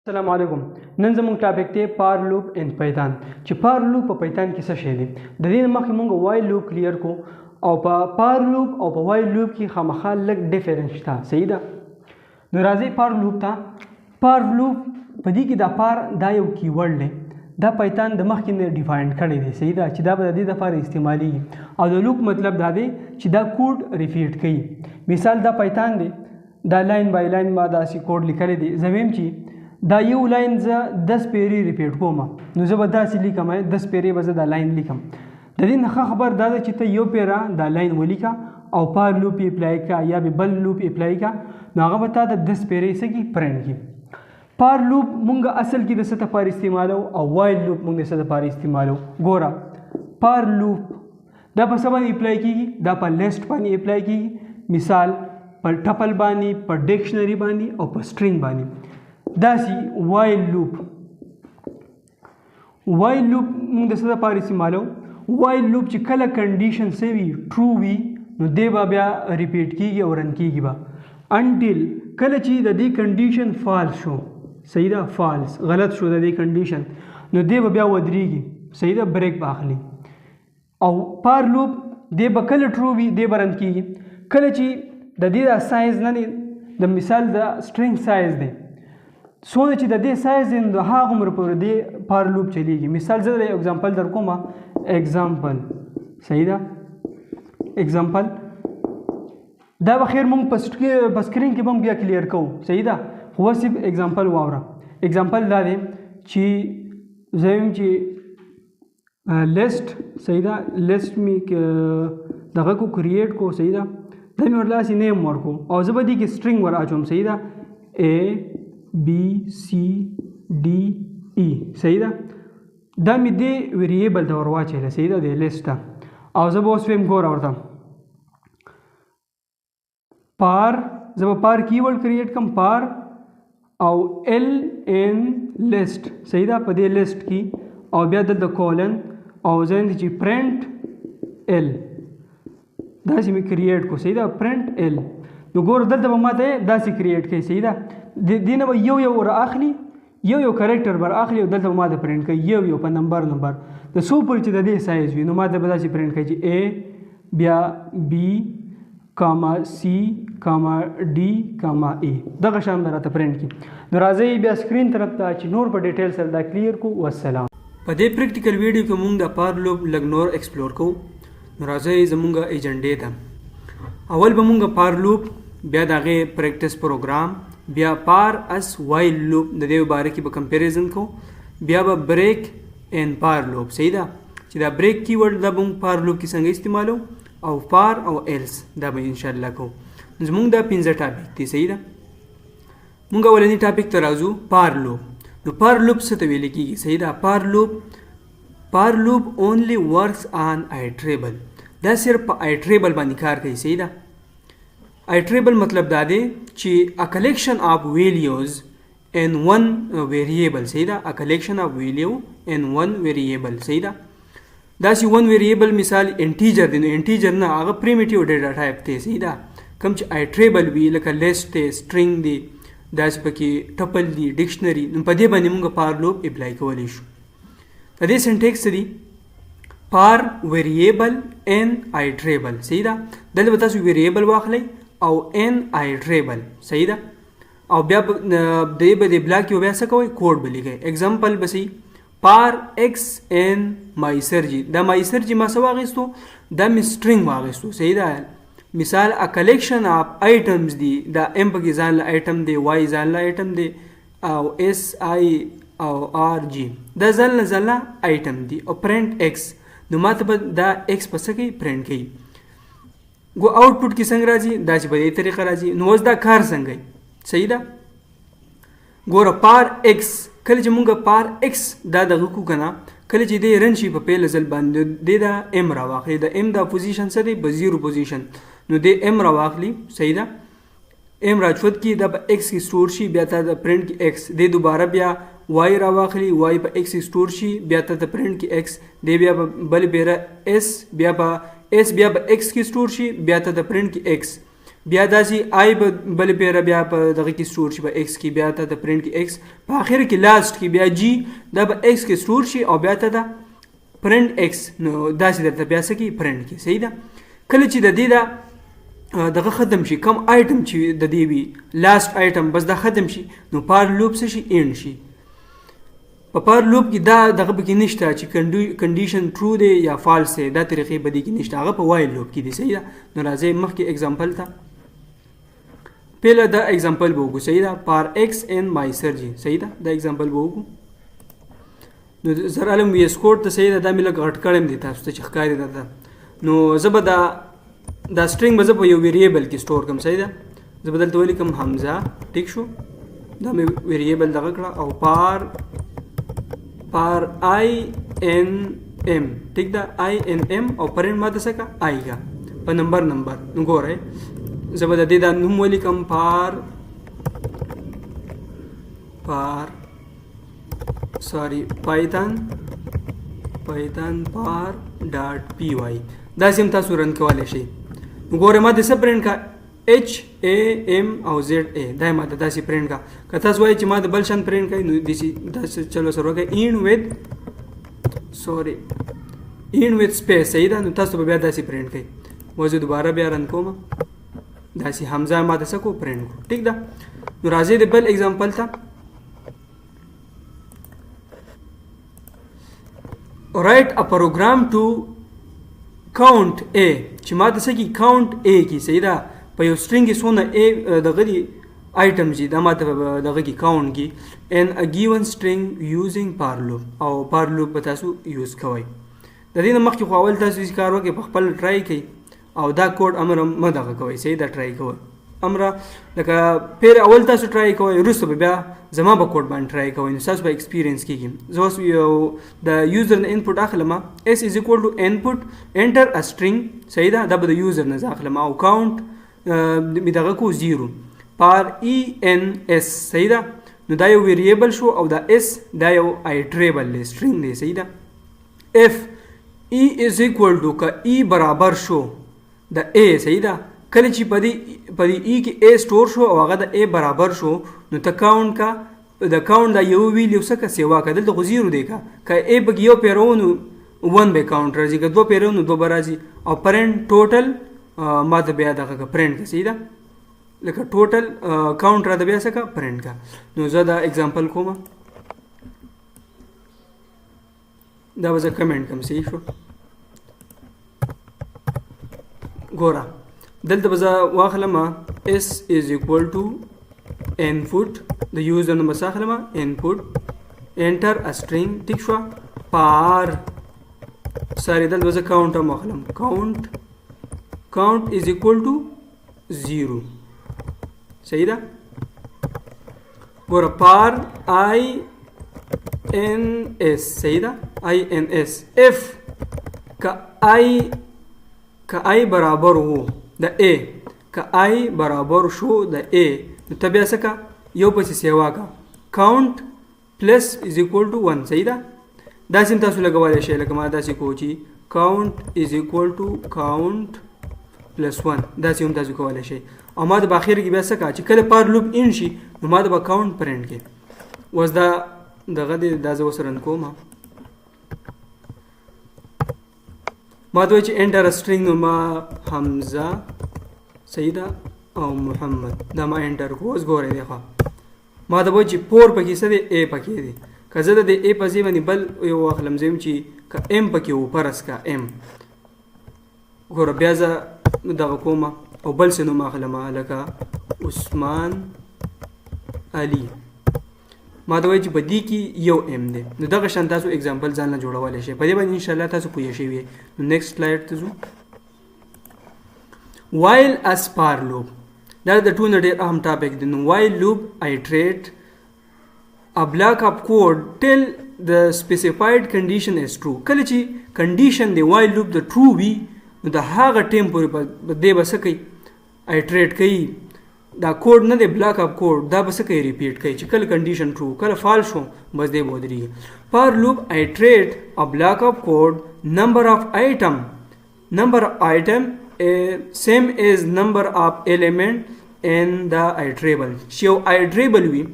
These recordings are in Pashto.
السلام علیکم. نن زموږ ټاپک دی پار لوپ ان پایتان چې پار لوپ په پایتان کې څه شی دی. د دې مخکې موږ وایل لوپ کلیر کو او په پار لوپ او په وایل لوپ کې خامخا لږ ډیفرنس شته. صحیح ده. نو راځي پار لوپ ته. پار لوپ په دې کې دا پار دا یو کیورډ دی. دا پایتان د مخکې نه ډیفاین کړی دی. صحیح ده چې دا به د دې لپاره استعمالېږي او د لوپ مطلب دا دی چې دا کوډ ریپیټ کوي. مثال دا پایتان دی، دا لاین بای لاین ما داسې کوډ لیکلی دی. زه ویم چې دا یو لاین زه 10 پیرې ریپیټ کوم نو زه به داسې لیکم 10 پیرې به زه دا لاین لیکم. د دې نه ښه خبر دا ده چې ته یو پیره دا لاین ولیکه او پار لوپ یې اپلای کړه یا به بل لوپ اپلای کړه نو هغه به تا د 10 پیرې څه کړي پرنټ کړي. پار لوپ مونږ اصل کې د څه لپاره استعمالو او وایل لوپ مونږ د څه لپاره استعمالو. ګوره پار لوپ دا په څه باندې اپلای کېږي؟ دا په لیسټ باندې اپلای کېږي. مثال په ټپل باندې، په ډکشنري باندې او په سټرینګ باندې. داسې وایل لوپ موږ د څه لپاره استعمالو؟ وایل لوپ چې کله کنډیشن څه وي ټرو وي نو دی به بیا ریپیټ کېږي او رن کېږي به انټل کله چې د دې کنډیشن فالس شو. صحیح ده، فالس غلط شو د دې کنډیشن نو دی به بیا ودرېږي. صحیح ده، بریک به اخلي. او پار لوپ دی به کله ټرو وي دی به رن کېږي. کله چې د دې دا سایز نه دی، د مثال د سټرینګ سایز دی څونه چې د دې سایز دی نو هغومره پورې دې پار لوپ چلیږي. مثال زه د اگزامپل در کومه. اگزامپل صحیح ده، اگزامپل دا به خیر مونږ په سکرین کې به هم بیا کلیر کوو. صحیح ده، خو صرف اگزامپل واوره. اگزامپل دا دی چې زه وایم چې لیسټ. صحیح ده، لیسټ مې دغه کو کریټ کو. صحیح ده، دا مې ورلاسې نیم ورکو او زه به دې کې سټرینګ ور اچوم. صحیح ده، A B C D E. صحیح ده، دا مې دې ویریبل ته ور واچوله. صحیح ده، د لیسټ ته او زه به اوس ویم ګوره ورته پار، زه به پار کیورډ کریټ کم پار او L N لیسټ. صحیح ده، په دې لیسټ کې او بیا دلته کولن او زه چې پرنټ L داسې مې کریټ کو. صحیح ده، پرنټ L نو ګوره دلته به ماته داسې کریټ کوي. صحیح ده، دې نه به یو ور اخلي، یو کریکټر بر اخلي او دلته به ماته پرنټ کوي یو په نمبر د څو پورې چې د دې سایز وي نو ماته به داسې پرنټ کوي چې A بیا B کاما C کاما D کاما E دغه شان به راته پرنټ کړي. نو راځئ بیا سکرین طرف ته چې نور په ډیټیل سره دا کلیر کو. والسلام. په دې پریکټیکل ویډیو کې موږ د پار لوپ لږ نور ایکسپلور کوو. نو راځئ زموږ ایجنډې ته. اول به موږ پار لوپ، بیا د هغې پریکټس پروګرام، بیا پار اس وایل لوپ د دې باره کې به کمپیریزن کو، بیا به بریک ان پار لوپ. صحیح ده چې دا بریک کیورډ دا به موږ پار لوپ کې څنګه استعمالو او پار او ایلس دا به انشاءالله کو. زموږ دا 5 ټاپک دي. صحیح ده، موږ اولنی ټاپک ته راځو، پار لوپ. نو پار لوپ څه ته ویل کېږي؟ صحیح ده، پار لوپ اونلی ورکس آن آیټریبل. دا صرف په آیټریبل باندې کار کوي. صحیح ده، آیټریبل مطلب دا دی چې a collection of values in one variable. صحیح ده، a collection of value in one variable. صحیح ده، داسې one variable مثال انټیجر دی نو انټیجر نه هغه پریمیټیو ډیټا ټایپ دی. صحیح ده، کوم چې آیټریبل وي لکه لیسټ دی، سټرینګ دی، داسې پکې ټپل دی، ډکشنري. نو په دې باندې موږ پار لوپ اپلای کولی شو. د دې سنټیکس دی پار ویریبل ان آیټریبل. صحیح ده، دلته به تاسو ویریبل واخلئ او ان آیټریبل. صحیح ده، او بیا دې به د بلاک یو بیا څه کوئ کوډ به لیکئ. اگزامپل بسی پار ایکس ان مایسرجي. دا مایسرجي ما څه واخیستو؟ دا مې سټرینګ واخیستو. صحیح ده، مثال ا کلیکشن اف آیټمز دی، دا ام پکې ځان له آیټم دی، واي ځان له آیټم دی او اس آی او آر جی دا ځان له آیټم دی او پرنټ ایکس نو ماته به دا ایکس په څه کوي پرنټ کوي. گو آؤٹپوٹ کی څنګه راځي؟ دا چې په دې طریقه راځي. نو اوس دا کار څنګه وي؟ صحیح ده، ګوره پار ایکس کله چې مونږ پار ایکس دا دغه کو که نه، کله چې دی رن شي په پیل ځل باندې دی دا ام راواخلي. د ام دا پوزیشن څه دی؟ په 0 پوزیشن. نو دی ام راواخلي. صحیح ده، ام راچود کی دا په ایکس کې سټور شي، بیا تا د پرنټ کې ایکس دی دوباره بیا واي راواخلي، واي په ایکس کې سټور شي، بیا تا د پرنټ کې ایکس دی بیا په بل بیره اس، بیا په ایس بیا په ایکس کې سټور شي، بیا ته د پرنټ کې ایکس، بیا داسې آی به بلې پیره بیا په دغه کې سټور شي په ایکس کې، بیا ته د پرنټ کې ایکس، په آخر کې لاست کې بیا جی دا به ایکس کې سټور شي او بیا ته دا پرنټ ایکس، نو داسې درته بیا څه کې پرنټ کې. صحیح ده. کله چې د دې دا دغه ختم شي، کم آیټم چې د دې وي لاست آیټم بس دا ختم شي، نو پار لوپ څه شي اینډ شي. په پار لوپ کې دا دغه پکې نشته چې کنډیشن ټرو دی یا فالس دی، دا طریقې په دې کې نشته، هغه په وایل لوپ کې دي. صحیح ده. نو راځئ مخکې اگزامپل ته پهله دا اگزامپل به وګورو. صحیح ده. پار ایکس ان مای سرجي. صحیح ده. دا اگزامپل به وګورو. نو زر علم وی اس کوډ ته صحیح ده. دا مې لږ غټ کړم دی تاسو ته چې ښکاري درته. نو زه به دا سټرینګ به زه په یو ویریبل کې سټور کړم. صحیح ده. زه به دلته ولیکم حمزه. ټیک شو. دا مې ویریبل دغه کړه او پار آی ان ایم. ٹھیک ده. آی ان ایم او پرنټ ماته څه کا آی کا په نمبر. نو ګورئ زه به د دې دا نوم ولیکم پار پایتن پار ډاټ پی واي. داسې هم تاسو رن کولی شئ. نو ګورئ ما د څه پرنټ کا ایچ اے ایم او زیډ اے، دا ما ته داسې پرنټ کا. که تاسو وایئ چې ما د بل شان پرنټ کوي نو داسې چلو سره وکړئ اینډ وید سپیس. صحیح ده. نو تاسو به بیا داسې پرنټ کوئ. زه دوباره بیا رن کوم، داسې حمزه ما د څه کو پرنټ کو. ټیک ده. نو راځئ د بل اگزامپل ته. write a program to count a چې ما د څه کې count a کې. صحیح ده. په یو سټرینګ کې څونه a دغه دي آیټم چې دا ما ته دغه کې count کې and a given string using par loop او par loop به تاسو یوز کوئ. د دې نه مخکې خو اول تاسو کار وکړئ، په خپل ټرای کړئ او دا کوډ امر مه دغه کوئ. صحیح ده. ټرای کوئ امر لکه پیر اول تاسو ټرای کوئ، وروسته به بیا زما به کوډ باندې ټرای کوئ، نو تاسو به ایکسپیرینس کیږي. زه اوس یو د یوزر نه انپوټ اخلم. اس از ایکوال ټو انپوټ انټر ا سټرینګ. صحیح ده. دا به د یوزر نه اخلم او کاونټ می دغه کو 0 پار ای ان اس. صحیح ده. نو دا یو ویریبل شو او دا اس دا یو آیټریبل دی، سټرینګ دی. صحیح ده. اف ای از ایکوال ټو که ای برابر شو د ا. صحیح ده. کله چې په دې ای کې ا سټور شو او هغه د ا برابر شو نو ته کاونټ کا د کاونټ دا یو ویل یو څه کا سیوا کا دلته خو 0 دی کا که ا بګ یو پیرونو 1 به کاونټ راځي، که 2 پیرونو 2 به راځي او پرنټ ټوټل ما ته بیا دغه پرنټ کا. صحیح ده. لکه ټوټل کاونټ را د بیا څه کا پرنټ کا. نو زه دا اگزامپل کوم، دا به زه کمنټ کوم. صحیح شو. ګوره دلته به زه واخلم اس از ایکوال ټو انپوټ د یوزر نه بس اخلم انپوټ انټر ا سټرینګ. ټیک شو. پار دلته به زه کاونټ هم واخلم. کاونټ از ایکوال ټو 0. صحیح ده. ګوره پار آی ان اس. صحیح ده. آی ان اس. اف که آی برابر وو د ا، که آی برابر شو د ا نو ته بیا څه کا یو پسې سیوا کا کاونټ پلس از ایکوال ټو 1. صحیح ده. داسې هم تاسو لګولی شئ لکه ما داسې کوو چې کاونټ از ایکوال ټو کاونټ پلس 1. داسې هم تاسو کولی شئ. او ما د په اخر کې بیا څه کا چې کله پار لوپ ان شي نو ما د به کاونټ پرنټ کې. اوس دا دغه دی، دا زه اوس رن کوم. ما ته وایي چې انټر سټرینګ نو ما حمزه. صحیح ده. او محمد دا ما انټر کو. اوس ګورئ دی خوا ما ته وایي چې 4 پکې څه دی ا پکې دی. که زه د ا په ځای باندې بل یو واخلم زم چې که ام پکې و پرس کا ام. ګوره بیا زه دغه کوم او بل څه نوم اخلم لکه عثمان علي. ما ته وایي چې په دې کې یو ام دی. نو دغه شان تاسو اگزامپل ځان نه جوړولی شئ. په دې باندې انشاءالله تاسو پوه شوي. نو نیکسټ سلایډ ته ځو. وایل اس پار لوپ دا د ټول نه ډېر اهم ټاپک دی. نو وایل لوپ آیټریټ a block of code till the specified condition is true. کله چې condition دی while loop د true وي نو د هغه ټیم پورې دی به څه کوي آیټریټ کوي. دا کوډ نه دی بلاک اف کوډ، دا به څه کوي ریپیټ کوي چې کله کنډیشن ټرو کله فالس شو بس دی به ودرېږي. پر لوپ آیټریټ ا بلاک اف کوډ نمبر اف آیټم same as number of element in the iterable چې یو iterable وي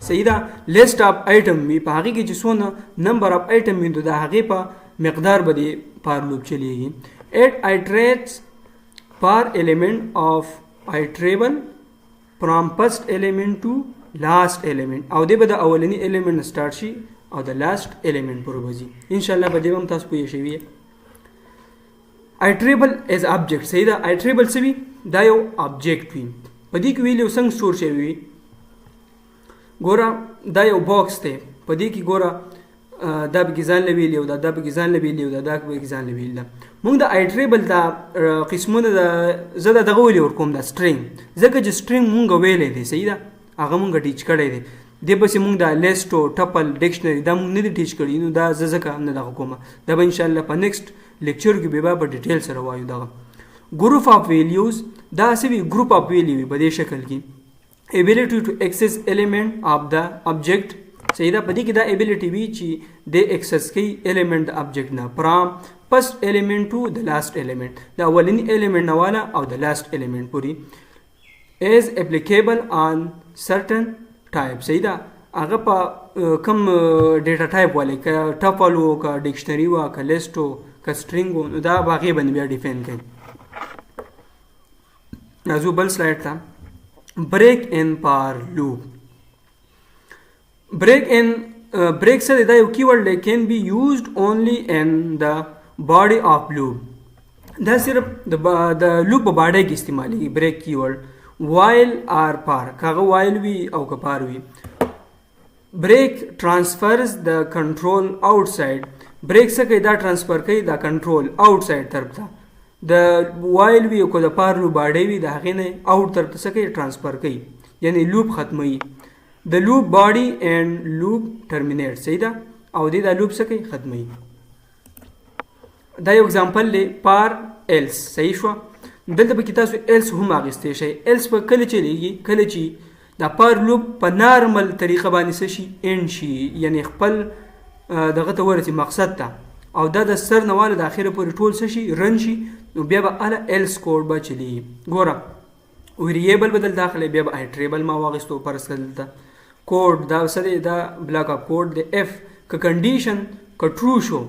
صحیح ده list of item وي په هغې کې چې څونه number of item وي نو د هغې په مقدار به د for loop چلیږي it iterates per element of iterable from first element to last element او دې به د اولني element start شي او د last element پورې به ځي ان شاء الله به دې هم تاسو پوه شوي iterable as object صحیح ده iterable څه وي دا یو object وي په دې کې ویلیو څنګه سټور شوی وي ګوره دا یو باکس دی په دې کې ګوره دا به کې ځان له ویلیو دا به کې ځان له ویلیو دا به کې ځان له ویل ده موږ د iterable دا قسمونه د زه دغه ویلی ورکوم دا string ځکه چې string مونږ ویلی دی صحیح ده هغه مونږ ټیچ کړی دی دې پسې مونږ دا لیسټ او ټپل ډکشنري دا مونږ نه دي ټیچ کړي نو دا زه ځکه نه دغه کومه دا به انشاءالله په نیکسټ لیکچر کې به په ډیټیل سره وایو دغه ګروپ اف ویلیوز دا څه وي ګروپ اف ویلیو وي په دې شکل کې ability to access element of the object صحیح ده په دې کې دا ability وي چې د access کوي element د object نه from first element to the last element دا اولنی element نه والا او د last element پوری is applicable on certain type صحیح ده هغه په کوم ډیټا ټایپ والے که ټپل وو که ډکشنري وو که لیسټ وو که سټرینګ وو نو دا به هغې باندې بیا ډیفاین کوي راځو بل سلایډ ته break in for loop break څه دی دا یو کیورډ دی can be used only in the body of loop دا صرف د لوپ په باډی کې استعمالیږي break keyword while or for کاغه while وي او که par وي break transfers the control outside break څه کوي دا transfer کوي دا control outside طرف ته د while وي او که د par لوپ باډی وي د هغې نه out طرف ته څه کوي transfer کوي یعنی لوپ ختموي د loop body and loop terminate صحیح ده او دې دا لوپ څه کوي ختموي دا یو اگزامپل دی par else صحیح شو دلته به کې تاسو else هم اخیستی شئ else په کله چلیږي کله چې دا پر لوپ په نارمل طریقه باندې څه شي end شي یعنی خپل دغه ته ورسي مقصد ته او دا د سر نه واله د اخره پورې ټول څه شي رن شي نو بیا به اله else کوډ به چلیږي ګوره ویریبل بدل داخله بیا به iterable ما واغستو پرس دلته کوډ دا سره دا بلاک اف کوډ د اف ک کنډیشن ک ټرو شو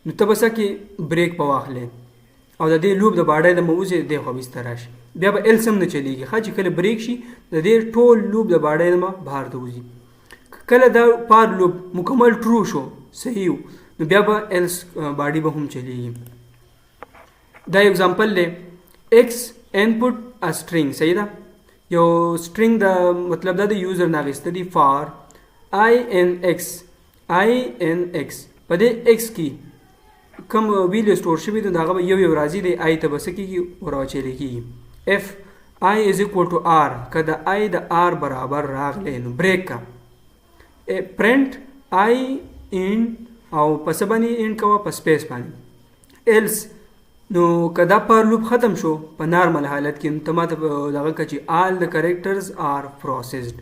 نو ته بس کې بریک په واخلې او د دې لوپ د باډای د موزه د خو بستر راشي بیا به ال سم نه چلیږي خا چې کله بریک شي د دې ټول لوپ د باډای نه بهر ته وځي کله دا پار لوپ مکمل ټرو شو صحیح نو بیا به ال باډي به هم چلیږي دا ایگزامپل دی x input a string صحیح ده یو string د مطلب دا د یوزر نه غوښته دي for i n x په دې x کې کوم ویلیو سٹور شوی دی هغه یو یو راځي دی آی ته بس کېږي ورواچلی کېږي اف آی از اکول ټو آر که د آی د آر برابر راغلی نو بریک کا پرنٹ آی ان او په څه باندې ان کوه په سپیس باندې ایلس نو که دا پر لوپ ختم شو په نارمل حالت کې نو ته ماته دغه که چې آل د کریکټرز آر پروسیسډ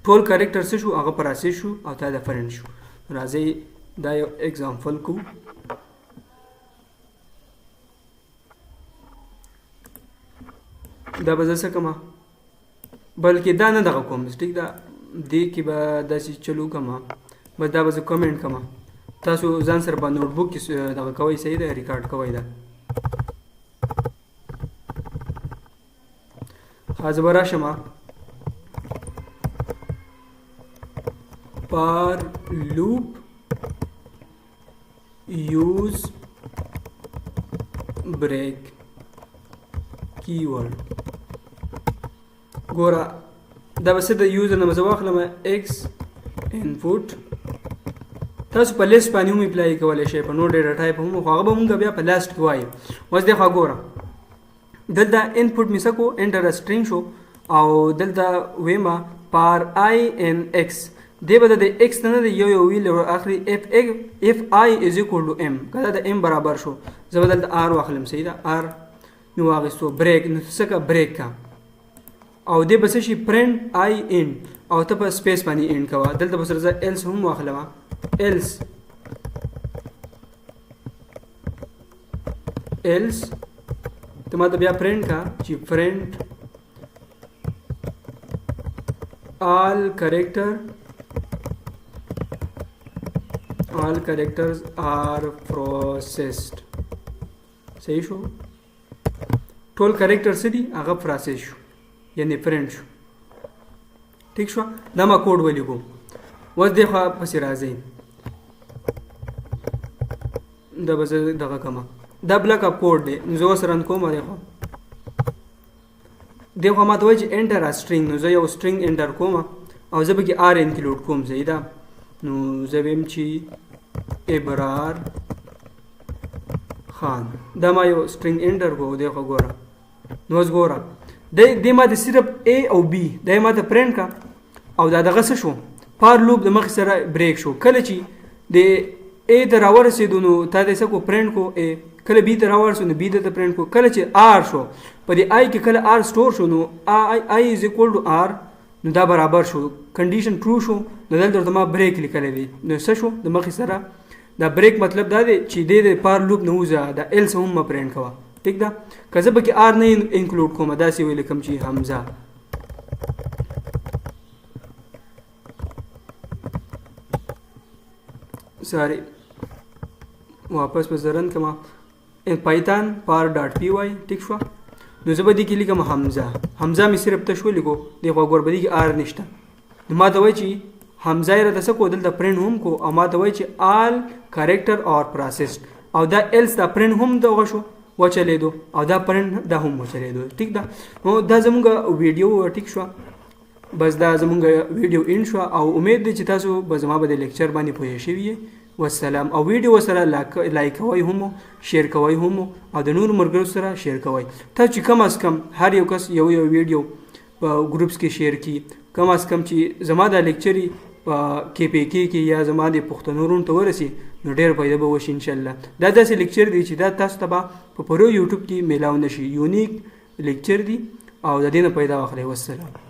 ټول کریکټر څه شو هغه پروسیس شو او تا د فرنټ شو راځئ دا یو اگزامپل کو دا به زه څه کومه بلکې دا نه دغه کوم ټیک ده دې کې به داسې چلو کومه بس دا به زه کمنټ کومه تاسو ځان سره په نوټ بک کې دغه کوئ صحیح ده ریکارډ کوئ دا زه به راشم پر لوپ use break keyword ګوره دا به څه د یوزر نه به زه واخلم x input تاسو په لیست باندې هم اپلای کولی شئ په نور ډیټا ټایپ هم خو هغه به مونږ بیا په لاست کې وایو اوس دی خوا ګوره دلته انپوټ مې څه کو انټر سټرینګ شو او دلته ویمه پر آی ان ایکس دی به د ایکس نه دی یو ویل اخري اف آی از اکول ټو ام کله د ام برابر شو زه به دلته آر واخلم صحیح ده آر مې واخیستو بریک نو څه کا بریک کا او دی به څه شي پرنټ آی ان او ته په سپیس باندې ان کوه دلته به سره زه ایلس هم واخلم else ته ما ته بیا پرنټ کا چې پرنټ all characters are processed. صحیح شو ټول کریکټر څه دي هغه پروسس شو یعنی پرنټ شو ٹھیک شو دا ما کوډ ولیکو اوس دغه پسې راځي دا به زه دغه کومه دا بلاک اپ کوډ دی نو زه اوس رن کوم دغه ما ته وایي چې انټر ا سټرینګ نو زه یو سټرینګ انټر کوم او زه به کې آر انکلوډ کوم زه دا نو زه ویم چې ابرار خان دا ما یو سټرینګ انټر کو دغه ګوره نو اوس ګوره د ما د صرف A او B د ما ته پرنټ کا او دا دغه څه شو پار لوپ د مخ سره بریک شو کله چې د A ته راورسېدو نو تا د څه کو پرنټ کو A کله B ته راورسېدو نو B ته پرنټ کو کله چې R شو په دې I کې کله R سٹور شو نو I is equal to R نو دا برابر شو کنډیشن ټرو شو نو دلته ما بریک لیکلی دی نو څه شو د مخ سره دا بریک مطلب دا دی چې د پار لوپ نه وځه دا ایلس هم پرنټ کوه ٹھیک ده که زه پکې آر نه انکلوډ کوم داسې ویلی کوم چې حمزه ساري واپس په زرن کما پایتان پار ډاټ پی واي ټیک شو نو زه به دې کې لیکم حمزه مې صرف ته شو لیکو دغه ګوربدي کې آر نشته نو ما ته وایي چې حمزه یې راته څه کو دلته پرنټ هم کو او ما ته وایي چې آل کریکټر اور پروسسډ او دا ایلس دا پرنټ هم دغه شو وچلیدو او دا پرنټ دا هم وچلیدو ټیک ده نو دا زمونږ ویډیو ټیک شو بس دا زمونږ ویډیو ان شو او امید دی چې تاسو به زما به د لیکچر باندې پوه شوي والسلام او ویډیو سره لایک کوئ هم شیر کوئ هم او د نور مرګرو سره شیر کوئ تاسو چې کم از کم هر یو کس یو ویډیو په ګروپس کې شیر کی کم از کم چې زما د لیکچري په KPK کې یا زما د پښتنو رون ته ورسي نو ډېر فایده به وشي ان شاء الله دا داسې لیکچر دی چې دا تاسو ته په پرو یوټیوب کې میلاو نشي یونیک لیکچر دی او د دې نه پیدا واخلئ والسلام